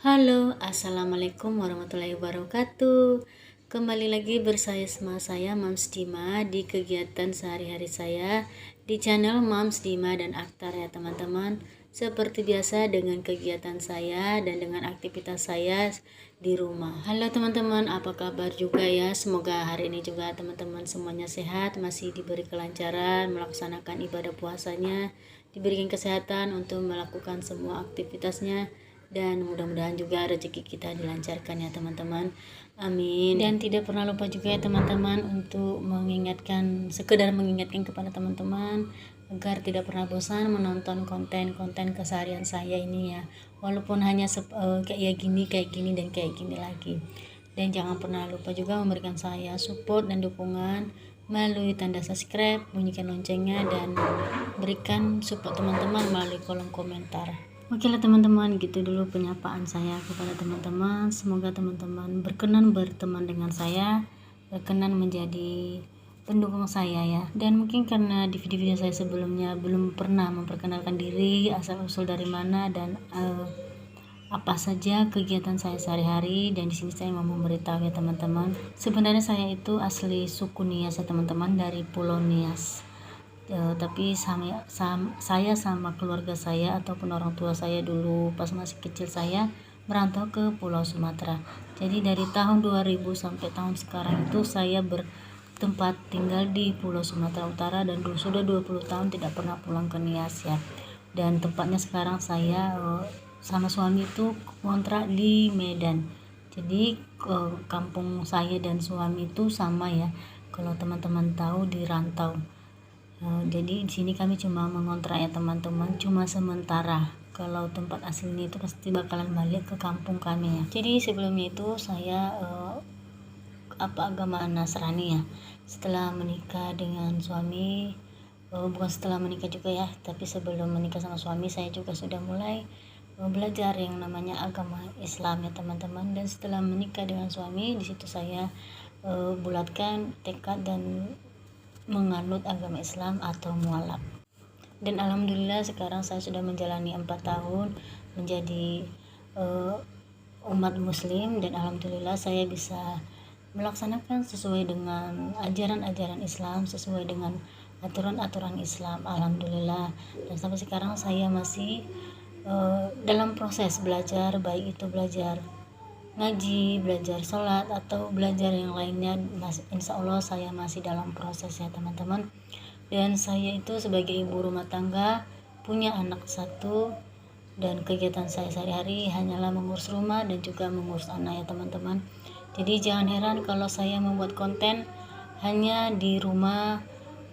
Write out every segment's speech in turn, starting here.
Halo, assalamualaikum warahmatullahi wabarakatuh. Kembali lagi bersama saya Mams Dima di kegiatan sehari-hari saya di channel Mams Dima dan Aktar ya teman-teman. Seperti biasa dengan kegiatan saya dan dengan aktivitas saya di rumah. Halo teman-teman, apa kabar juga ya? Semoga hari ini juga teman-teman semuanya sehat, masih diberi kelancaran melaksanakan ibadah puasanya, diberikan kesehatan untuk melakukan semua aktivitasnya, dan mudah-mudahan juga rezeki kita dilancarkan ya teman-teman, amin. Dan tidak pernah lupa juga ya teman-teman untuk sekedar mengingatkan kepada teman-teman agar tidak pernah bosan menonton konten-konten keseharian saya ini ya, walaupun hanya kayak gini dan kayak gini lagi. Dan jangan pernah lupa juga memberikan saya support dan dukungan melalui tanda subscribe, bunyikan loncengnya, dan berikan support teman-teman melalui kolom komentar. Oke lah teman-teman, gitu dulu penyapaan saya kepada teman-teman. Semoga teman-teman berkenan berteman dengan saya, berkenan menjadi pendukung saya ya. Dan mungkin karena di video-video saya sebelumnya belum pernah memperkenalkan diri, asal-usul dari mana, dan apa saja kegiatan saya sehari-hari, dan di sini saya mau memberitahu ya teman-teman. Sebenarnya saya itu asli suku Nias ya teman-teman, dari Pulau Nias. Tapi saya sama keluarga saya ataupun orang tua saya dulu pas masih kecil saya merantau ke Pulau Sumatera. Jadi dari tahun 2000 sampai tahun sekarang itu saya bertempat tinggal di Pulau Sumatera Utara, dan sudah 20 tahun tidak pernah pulang ke Nias ya. Dan tempatnya sekarang saya sama suami itu kontrak di Medan. Jadi kampung saya dan suami itu sama ya, kalau teman-teman tahu, di rantau. Jadi di sini kami cuma mengontrak ya teman-teman, cuma sementara. Kalau tempat aslinya itu pasti bakalan balik ke kampung kami ya. Jadi sebelumnya itu saya agama Nasrani ya. Setelah menikah dengan suami, bukan setelah menikah juga ya, tapi sebelum menikah sama suami saya juga sudah mulai belajar yang namanya agama Islam ya teman-teman. Dan setelah menikah dengan suami, di situ saya bulatkan tekad dan menganut agama Islam atau mualaf. Dan alhamdulillah sekarang saya sudah menjalani 4 tahun menjadi umat muslim, dan alhamdulillah saya bisa melaksanakan sesuai dengan ajaran-ajaran Islam, sesuai dengan aturan-aturan Islam, alhamdulillah. Dan sampai sekarang saya masih dalam proses belajar, baik itu belajar ngaji, belajar sholat, atau belajar yang lainnya. Insya Allah saya masih dalam proses ya teman-teman. Dan saya itu sebagai ibu rumah tangga, punya anak satu, dan kegiatan saya sehari-hari hanyalah mengurus rumah dan juga mengurus anak ya teman-teman. Jadi jangan heran kalau saya membuat konten hanya di rumah,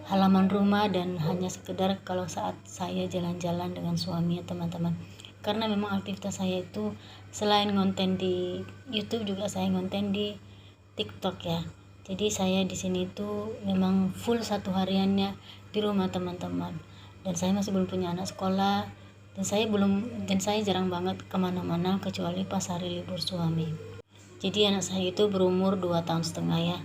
halaman rumah, dan hanya sekedar kalau saat saya jalan-jalan dengan suami ya teman-teman. Karena memang aktivitas saya itu selain ngonten di YouTube juga saya ngonten di TikTok ya. Jadi saya di sini tuh memang full satu hariannya di rumah teman-teman. Dan saya masih belum punya anak sekolah, dan saya jarang banget kemana-mana kecuali pas hari libur suami. Jadi anak saya itu berumur 2 tahun setengah ya,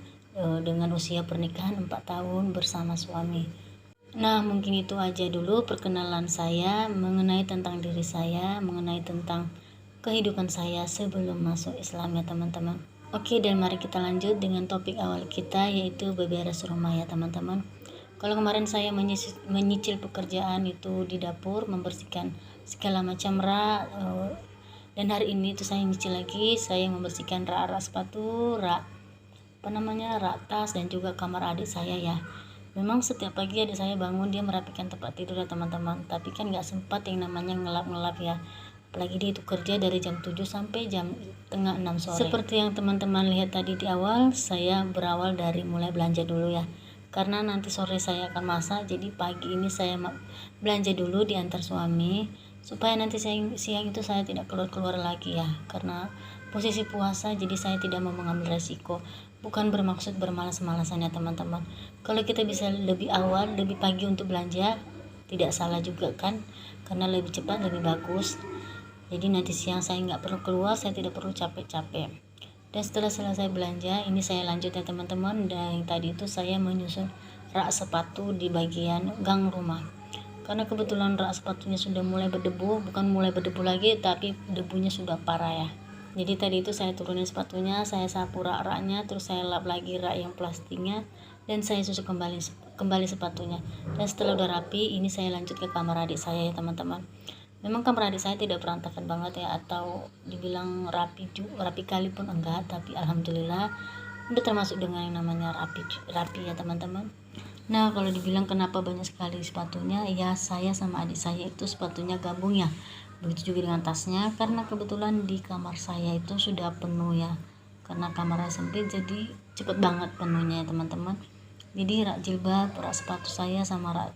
dengan usia pernikahan 4 tahun bersama suami. Nah, mungkin itu aja dulu perkenalan saya mengenai tentang diri saya, mengenai tentang kehidupan saya sebelum masuk Islam ya teman-teman. Oke, dan mari kita lanjut dengan topik awal kita, yaitu beberes rumah ya teman-teman. Kalau kemarin saya menyicil pekerjaan itu di dapur, membersihkan segala macam rak, dan hari ini itu saya nyicil lagi, saya membersihkan rak sepatu, rak tas, dan juga kamar adik saya ya. Memang setiap pagi adik saya bangun, dia merapikan tempat tidur ya teman-teman, tapi kan gak sempat yang namanya ngelap-ngelap ya, apalagi dia itu kerja dari jam 7 sampai jam tengah 6 sore. Seperti yang teman-teman lihat tadi di awal, saya berawal dari mulai belanja dulu ya, karena nanti sore saya akan masak. Jadi pagi ini saya belanja dulu diantar suami, supaya nanti siang itu saya tidak keluar-keluar lagi ya, karena posisi puasa, jadi saya tidak mau mengambil resiko. Bukan bermaksud bermalas-malasan ya teman-teman. Kalau kita bisa lebih awal, lebih pagi untuk belanja, tidak salah juga kan, karena lebih cepat, lebih bagus. Jadi nanti siang saya nggak perlu keluar, saya tidak perlu capek-capek. Dan setelah selesai belanja, ini saya lanjut ya teman-teman. Dan yang tadi itu saya menyusun rak sepatu di bagian gang rumah. karena kebetulan rak sepatunya sudah mulai berdebu, bukan mulai berdebu lagi tapi debunya sudah parah ya. Jadi tadi itu saya turunin sepatunya, saya sapu rak-raknya, terus saya lap lagi rak yang plastiknya, dan saya susun kembali sepatunya. Dan setelah udah rapi, ini saya lanjut ke kamar adik saya ya teman-teman. Memang kamar adik saya tidak berantakan banget ya, atau dibilang rapi kali pun enggak, tapi alhamdulillah udah termasuk dengan yang namanya rapi ya teman-teman. Nah, kalau dibilang kenapa banyak sekali sepatunya, ya saya sama adik saya itu sepatunya gabung ya. Begitu juga dengan tasnya, karena kebetulan di kamar saya itu sudah penuh ya, karena kamarnya sempit jadi cepet banget penuhnya ya teman-teman. Jadi rak jilbab, rak sepatu saya sama rak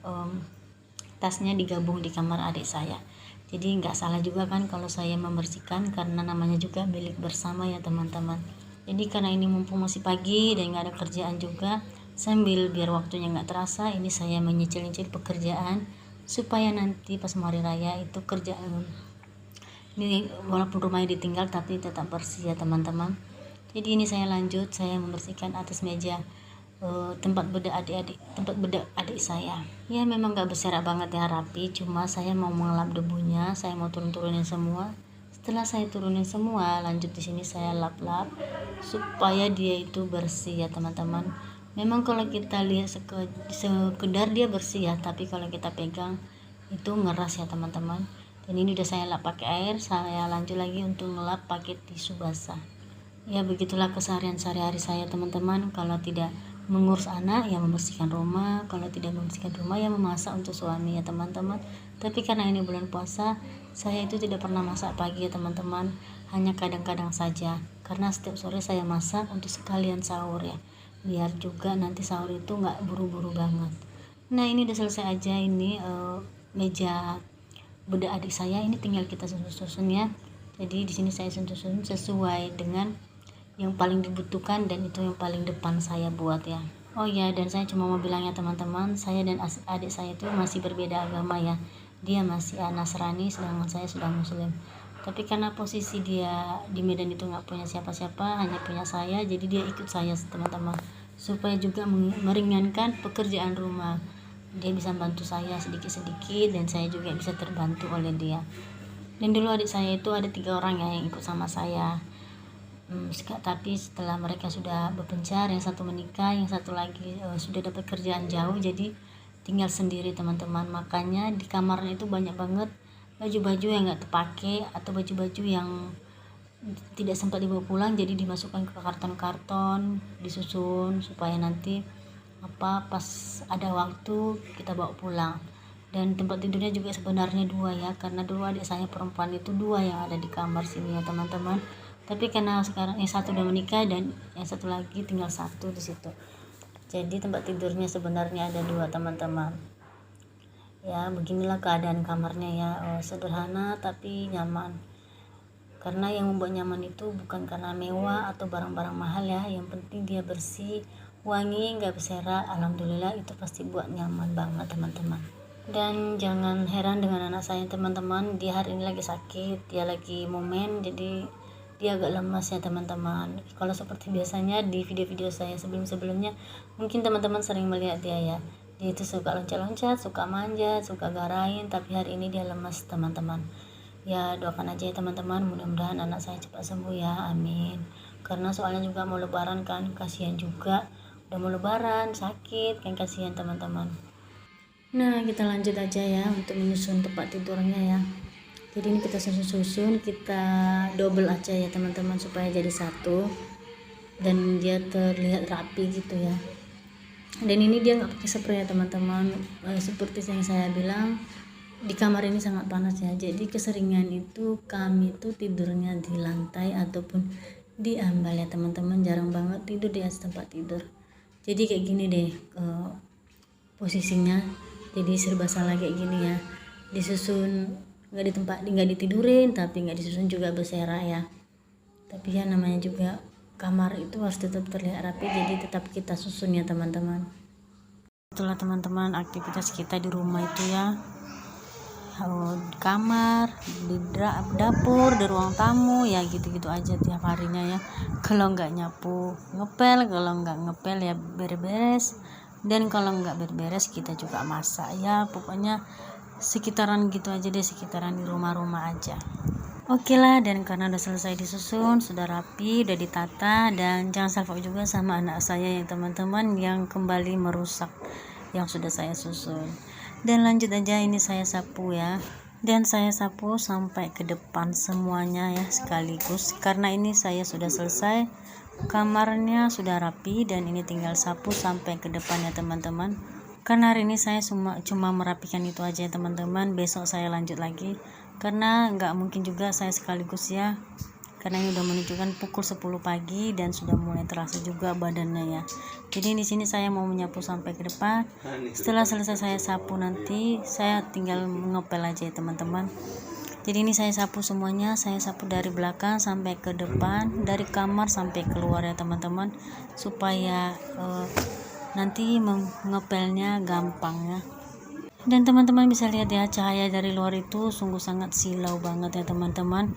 tasnya digabung di kamar adik saya. Jadi nggak salah juga kan kalau saya membersihkan, karena namanya juga milik bersama ya teman-teman. Jadi karena ini mumpung masih pagi dan nggak ada kerjaan juga, sambil biar waktunya nggak terasa, ini saya menyicil-nyicil pekerjaan supaya nanti pas mau hari raya itu kerjaan ini walaupun rumahnya ditinggal tapi tetap bersih ya teman-teman. Jadi ini saya lanjut, saya membersihkan atas meja tempat bedak adik saya. Ya memang nggak berserak banget ya, rapi, cuma saya mau mengelap debunya, saya mau turunin semua. Setelah saya turunin semua, lanjut di sini saya lap-lap supaya dia itu bersih ya teman-teman. Memang kalau kita lihat sekedar dia bersih ya, tapi kalau kita pegang itu ngeras ya teman-teman. Dan ini udah saya lap pakai air, saya lanjut lagi untuk ngelap pakai tisu basah. Ya begitulah keseharian sehari-hari saya teman-teman. Kalau tidak mengurus anak ya membersihkan rumah, kalau tidak membersihkan rumah ya memasak untuk suami ya teman-teman. Tapi karena ini bulan puasa, saya itu tidak pernah masak pagi ya teman-teman, hanya kadang-kadang saja, karena setiap sore saya masak untuk sekalian sahur ya, biar juga nanti sahur itu nggak buru-buru banget. Nah ini udah selesai aja, ini meja bedak adik saya, ini tinggal kita susun ya. Jadi di sini saya susun sesuai dengan yang paling dibutuhkan, dan itu yang paling depan saya buat ya. Oh ya, dan saya cuma mau bilangnya teman-teman, saya dan adik saya itu masih berbeda agama ya. Dia masih Nasrani, sedangkan saya sudah Muslim. Tapi karena posisi dia di Medan itu nggak punya siapa-siapa, hanya punya saya, jadi dia ikut saya teman-teman, supaya juga meringankan pekerjaan rumah. Dia bisa bantu saya sedikit-sedikit, dan saya juga bisa terbantu oleh dia. Dan dulu adik saya itu ada 3 orang ya yang ikut sama saya. Tapi setelah mereka sudah berpencar, yang satu menikah, yang satu lagi sudah dapat kerjaan jauh, jadi tinggal sendiri teman-teman. Makanya di kamarnya itu banyak banget baju-baju yang nggak terpakai, atau baju-baju yang tidak sempat dibawa pulang, jadi dimasukkan ke karton-karton, disusun supaya nanti pas ada waktu kita bawa pulang. Dan tempat tidurnya juga sebenarnya 2 ya, karena dulu adik saya perempuan itu 2 yang ada di kamar sini ya teman-teman. Tapi karena sekarang yang satu udah menikah dan yang satu lagi tinggal 1 di situ, jadi tempat tidurnya sebenarnya ada 2 teman-teman. Ya beginilah keadaan kamarnya ya, sederhana tapi nyaman. Karena yang membuat nyaman itu bukan karena mewah atau barang-barang mahal ya, yang penting dia bersih, wangi, nggak berserak. Alhamdulillah itu pasti buat nyaman banget teman-teman. Dan jangan heran dengan anak saya teman-teman, dia hari ini lagi sakit, dia lagi momen, jadi dia agak lemas ya teman-teman. Kalau seperti biasanya di video-video saya sebelumnya, mungkin teman-teman sering melihat dia ya, dia itu suka loncat-loncat, suka manjat, suka garain, tapi hari ini dia lemas teman-teman. Ya doakan aja ya teman-teman, mudah-mudahan anak saya cepat sembuh ya, amin. Karena soalnya juga mau lebaran kan, kasihan juga, udah mau lebaran sakit kan, kasihan teman-teman. Nah kita lanjut aja ya untuk menyusun tempat tidurnya ya. Jadi ini kita susun, kita double aja ya teman-teman, supaya jadi 1 dan dia terlihat rapi gitu ya. Dan ini dia nggak pakai spray ya teman-teman. Seperti yang saya bilang, di kamar ini sangat panas ya, jadi keseringan itu kami tuh tidurnya di lantai ataupun di ambal ya teman-teman, jarang banget tidur di atas tempat tidur. Jadi kayak gini deh posisinya, jadi serba salah kayak gini ya, disusun nggak ditidurin, tapi nggak disusun juga berserak ya. Tapi ya namanya juga kamar itu harus tetap terlihat rapi, jadi tetap kita susun ya teman-teman. Itulah teman-teman aktivitas kita di rumah itu ya, di kamar, di dapur, di ruang tamu ya, gitu-gitu aja tiap harinya ya. Kalau nggak nyapu ngepel, kalau nggak ngepel ya beres-beres, dan kalau nggak beres kita juga masak ya. Pokoknya sekitaran gitu aja deh, sekitaran di rumah-rumah aja. Oke lah, dan karena udah selesai disusun, sudah rapi, udah ditata, dan jangan salfok juga sama anak saya ya teman-teman yang kembali merusak yang sudah saya susun. Dan lanjut aja, ini saya sapu ya, dan saya sapu sampai ke depan semuanya ya sekaligus, karena ini saya sudah selesai, kamarnya sudah rapi, dan ini tinggal sapu sampai ke depan ya teman-teman. Karena hari ini saya cuma merapikan itu aja ya teman-teman, besok saya lanjut lagi karena nggak mungkin juga saya sekaligus ya, karena ini udah menunjukkan pukul 10 pagi dan sudah mulai terasa juga badannya ya. Jadi di sini saya mau menyapu sampai ke depan. Setelah selesai saya sapu, nanti saya tinggal mengepel aja ya teman-teman. Jadi ini saya sapu semuanya, saya sapu dari belakang sampai ke depan, dari kamar sampai keluar ya teman-teman, supaya nanti mengepelnya gampang ya. Dan teman-teman bisa lihat ya, cahaya dari luar itu sungguh sangat silau banget ya teman-teman,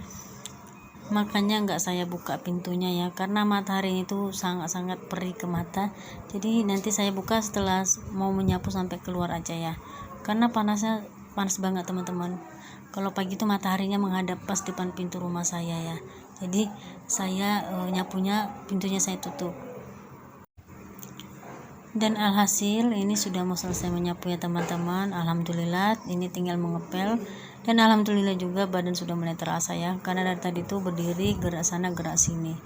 makanya nggak saya buka pintunya ya, karena matahari itu sangat-sangat perih ke mata. Jadi nanti saya buka setelah mau menyapu sampai keluar aja ya, karena panas banget teman-teman. Kalau pagi itu mataharinya menghadap pas depan pintu rumah saya ya, jadi saya nyapunya pintunya saya tutup. Dan alhasil ini sudah mau selesai menyapu ya teman-teman. Alhamdulillah ini tinggal mengepel, dan alhamdulillah juga badan sudah mulai terasa ya, karena dari tadi tuh berdiri gerak sana gerak sini.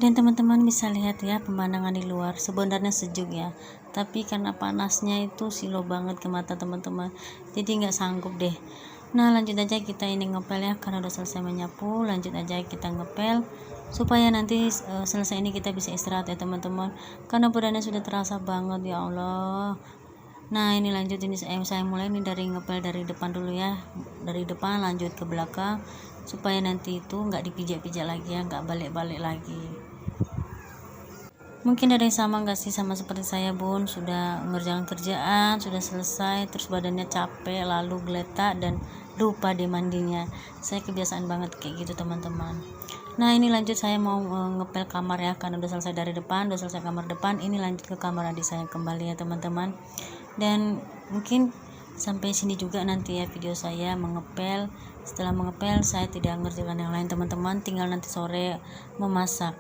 Dan teman-teman bisa lihat ya pemandangan di luar, sebenarnya sejuk ya, tapi karena panasnya itu silau banget ke mata teman-teman, jadi nggak sanggup deh. Nah lanjut aja kita ini ngepel ya, karena udah selesai menyapu, lanjut aja kita ngepel supaya nanti selesai ini kita bisa istirahat ya teman-teman, karena badannya sudah terasa banget ya Allah. Nah ini lanjut, ini saya mulai ini dari ngepel dari depan dulu ya, dari depan lanjut ke belakang, supaya nanti itu nggak dipijak-pijak lagi ya, nggak balik-balik lagi. Mungkin ada yang sama nggak sih sama seperti saya bun, sudah mengerjakan kerjaan, sudah selesai, terus badannya capek, lalu geletak dan lupa deh mandinya. Saya kebiasaan banget kayak gitu teman-teman. Nah ini lanjut saya mau ngepel kamar ya, karena udah selesai dari depan, udah selesai kamar depan, ini lanjut ke kamar adik saya kembali ya teman-teman. Dan mungkin sampai sini juga nanti ya video saya mengepel. Setelah mengepel saya tidak mengerjakan yang lain teman-teman, tinggal nanti sore memasak.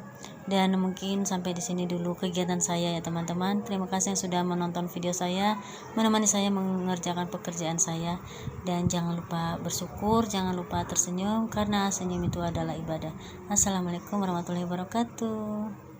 Dan mungkin sampai di sini dulu kegiatan saya ya teman-teman. Terima kasih yang sudah menonton video saya, menemani saya mengerjakan pekerjaan saya. Dan jangan lupa bersyukur, jangan lupa tersenyum, karena senyum itu adalah ibadah. Assalamualaikum warahmatullahi wabarakatuh.